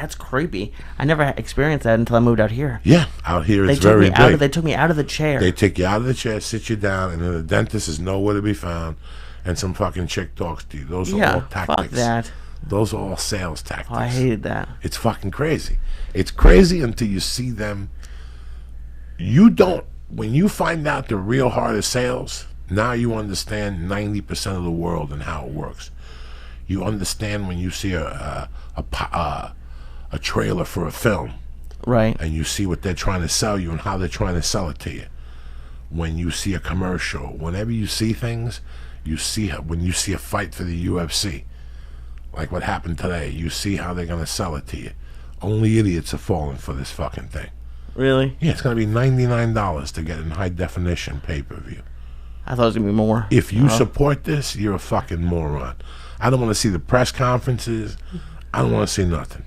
That's creepy. I never experienced that until I moved out here. Yeah, out here it's very big. They took me out of the chair. They take you out of the chair, sit you down, and then the dentist is nowhere to be found, and some fucking chick talks to you. Those are all tactics. Fuck that. Those are all sales tactics. Oh, I hated that. It's fucking crazy. It's crazy until you see them. You don't. When you find out the real heart of sales, now you understand 90% of the world and how it works. You understand when you see a trailer for a film, right? And you see what they're trying to sell you and how they're trying to sell it to you. When you see a commercial, whenever you see things, you see when you see a fight for the UFC, like what happened today. You see how they're gonna sell it to you. Only idiots are falling for this fucking thing. Really? Yeah, it's gonna be $99 to get in high definition pay-per-view. I thought it was gonna be more. If you support this, you're a fucking moron. I don't want to see the press conferences. I don't want to see nothing.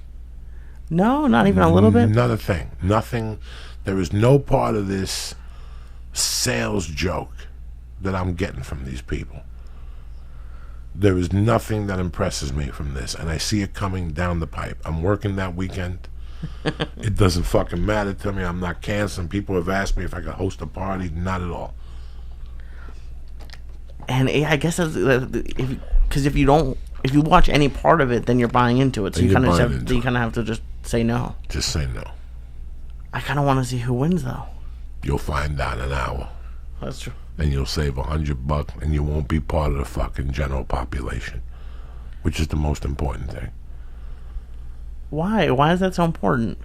No, not even a little bit? Not a thing. Nothing. There is no part of this sales joke that I'm getting from these people. There is nothing that impresses me from this, and I see it coming down the pipe. I'm working that weekend. It doesn't fucking matter to me. I'm not canceling. People have asked me if I could host a party. Not at all. And I guess that's, because if you watch any part of it, then you're buying into it. So you kind of have to just say no. Just say no. I kind of want to see who wins, though. You'll find out in an hour. That's true. And you'll save $100, and you won't be part of the fucking general population, which is the most important thing. Why? Why is that so important?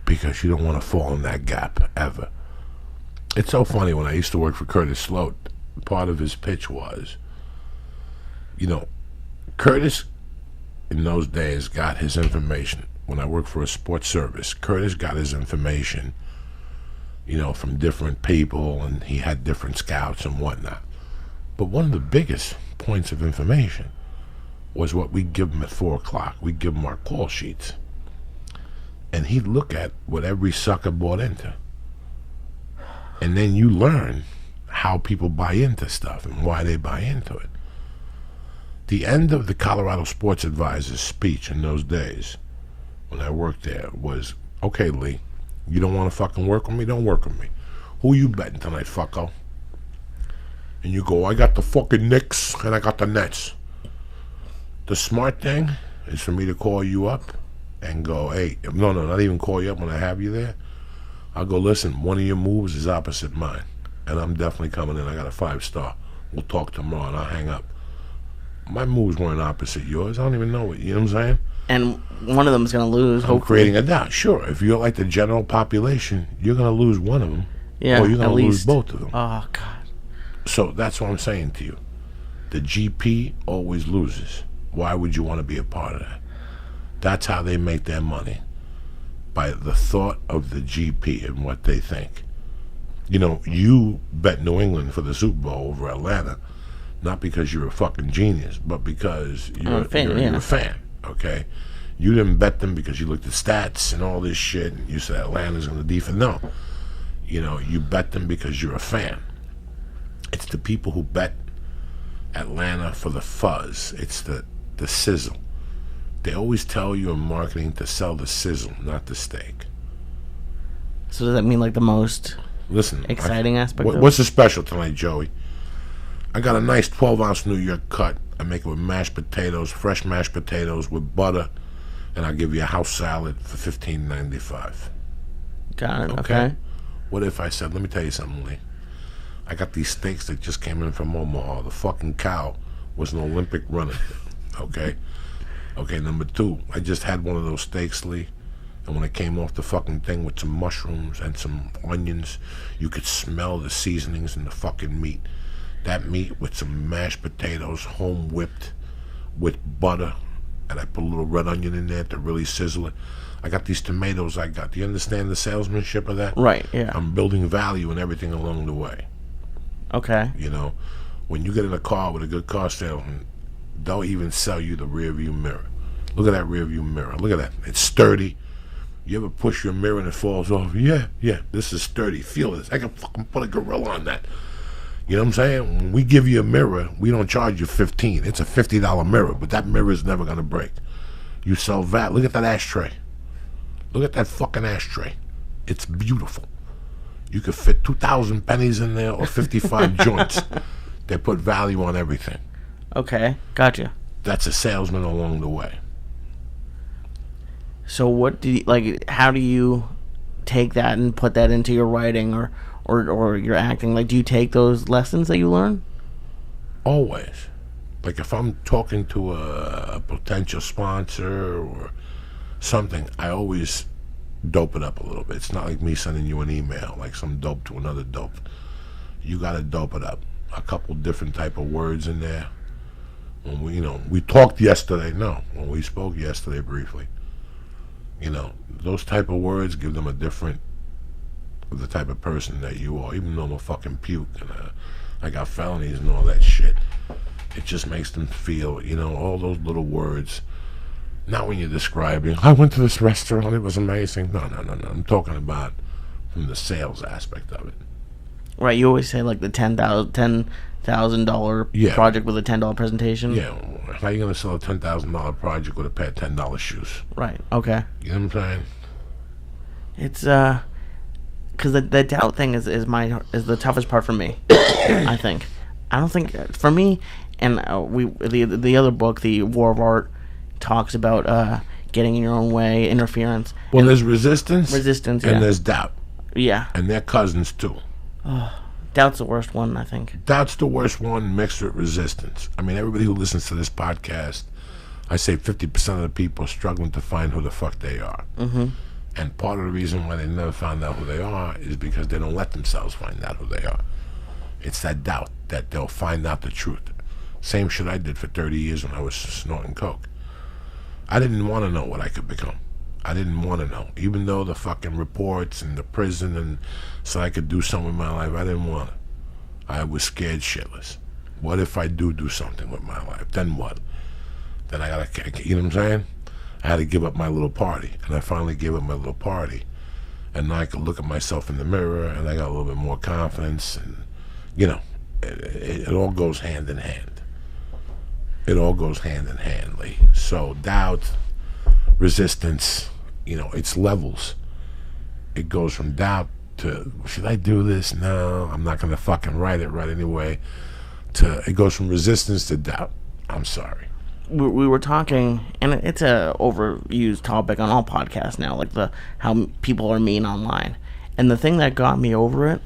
Because you don't want to fall in that gap ever. It's so funny. When I used to work for Curtis Sloat, part of his pitch was, Curtis in those days got his information. When I worked for a sports service, Curtis got his information, from different people, and he had different scouts and whatnot. But one of the biggest points of information was what we'd give him at 4 o'clock. We'd give him our call sheets. And he'd look at what every sucker bought into. And then you learn how people buy into stuff and why they buy into it. The end of the Colorado Sports Advisor's speech in those days, when I worked there, was, okay, Lee, you don't want to fucking work with me? Don't work with me. Who you betting tonight, fucko? And you go, I got the fucking Knicks and I got the Nets. The smart thing is for me to call you up and go, hey, no, not even call you up when I have you there. I'll go, listen, one of your moves is opposite mine, and I'm definitely coming in. I got a 5-star. We'll talk tomorrow, and I'll hang up. My moves weren't opposite yours. I don't even know it. You know what I'm saying? And one of them is going to lose. I'm creating a doubt. Sure, if you're like the general population, you're going to lose one of them. Yeah, or you're going to lose both of them. Oh, God. So that's what I'm saying to you. The GP always loses. Why would you want to be a part of that? That's how they make their money. By the thought of the GP and what they think. You bet New England for the Super Bowl over Atlanta, not because you're a fucking genius, but because you're a fan, okay? You didn't bet them because you looked at stats and all this shit, and you said Atlanta's going to defend. No. You bet them because you're a fan. It's the people who bet Atlanta for the fuzz. It's the sizzle. They always tell you in marketing to sell the sizzle, not the steak. So does that mean like the most exciting aspect? What's the special tonight, Joey? I got a nice 12-ounce New York cut. I make it with mashed potatoes, fresh mashed potatoes with butter, and I'll give you a house salad for $15.95. Got it. Okay. What if I said, let me tell you something, Lee. I got these steaks that just came in from Omaha. The fucking cow was an Olympic runner. Okay? Okay, number 2, I just had one of those steaks, Lee, and when it came off the fucking thing with some mushrooms and some onions, you could smell the seasonings in the fucking meat. That meat with some mashed potatoes, home whipped, with butter, and I put a little red onion in there to really sizzle it. I got these tomatoes I got. Do you understand the salesmanship of that? Right, yeah. I'm building value and everything along the way. Okay. When you get in a car with a good car salesman, they'll even sell you the rear view mirror. Look at that rear view mirror. Look at that. It's sturdy. You ever push your mirror and it falls off? Yeah, this is sturdy. Feel this. I can fucking put a gorilla on that. You know what I'm saying? When we give you a mirror, we don't charge you $15. It's a $50 mirror, but that mirror is never going to break. You sell value. Look at that ashtray. Look at that fucking ashtray. It's beautiful. You could fit 2,000 pennies in there or 55 joints. They put value on everything. Okay, gotcha. That's a salesman along the way. So what do you, like, how do you take that and put that into your writing or your acting? Like, do you take those lessons that you learn? Always. Like, if I'm talking to a potential sponsor or something, I always dope it up a little bit. It's not like me sending you an email like some dope to another dope. You gotta dope it up. A couple different type of words in there. When we talked yesterday. No, when we spoke yesterday briefly. Those type of words give them a different, the type of person that you are. Even though I'm a fucking puke and I got felonies and all that shit, it just makes them feel, all those little words. Not when you're describing, I went to this restaurant, it was amazing. No. I'm talking about from the sales aspect of it. Right, you always say like the $10,000 project with a $10 presentation. Yeah, how are you going to sell a $10,000 project with a pair of $10 shoes? Right, okay. You know what I'm saying? It's, because the doubt thing is the toughest part for me, I think. I don't think, for me, and the other book, The War of Art, talks about getting in your own way, interference. Well, there's resistance. And there's doubt. Yeah. And they're cousins, too. Doubt's the worst one, I think. Doubt's the worst one mixed with resistance. I mean, everybody who listens to this podcast, I say 50% of the people are struggling to find who the fuck they are. Mm-hmm. And part of the reason why they never found out who they are is because they don't let themselves find out who they are. It's that doubt that they'll find out the truth. Same shit I did for 30 years when I was snorting coke. I didn't want to know what I could become. I didn't want to know. Even though the fucking reports and the prison and so I could do something with my life, I didn't want it. I was scared shitless. What if I do something with my life? Then what? Then I gotta, you know what I'm saying? I had to give up my little party. And I finally gave up my little party. And now I could look at myself in the mirror and I got a little bit more confidence. And, it all goes hand in hand. It all goes hand in hand, Lee. So doubt, resistance, it's levels. It goes from doubt to, should I do this? No, I'm not going to fucking write it right anyway. It goes from resistance to doubt. I'm sorry. We were talking, and it's a overused topic on all podcasts now, like how people are mean online. And the thing that got me over it,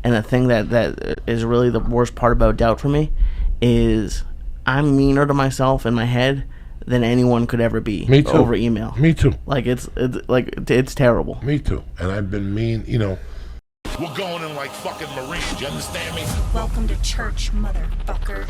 and the thing that is really the worst part about doubt for me, is I'm meaner to myself in my head than anyone could ever be. Me too. Over email. Me too. Like it's terrible. Me too. And I've been mean, We're going in like fucking Marines, you understand me? Welcome to church, motherfucker.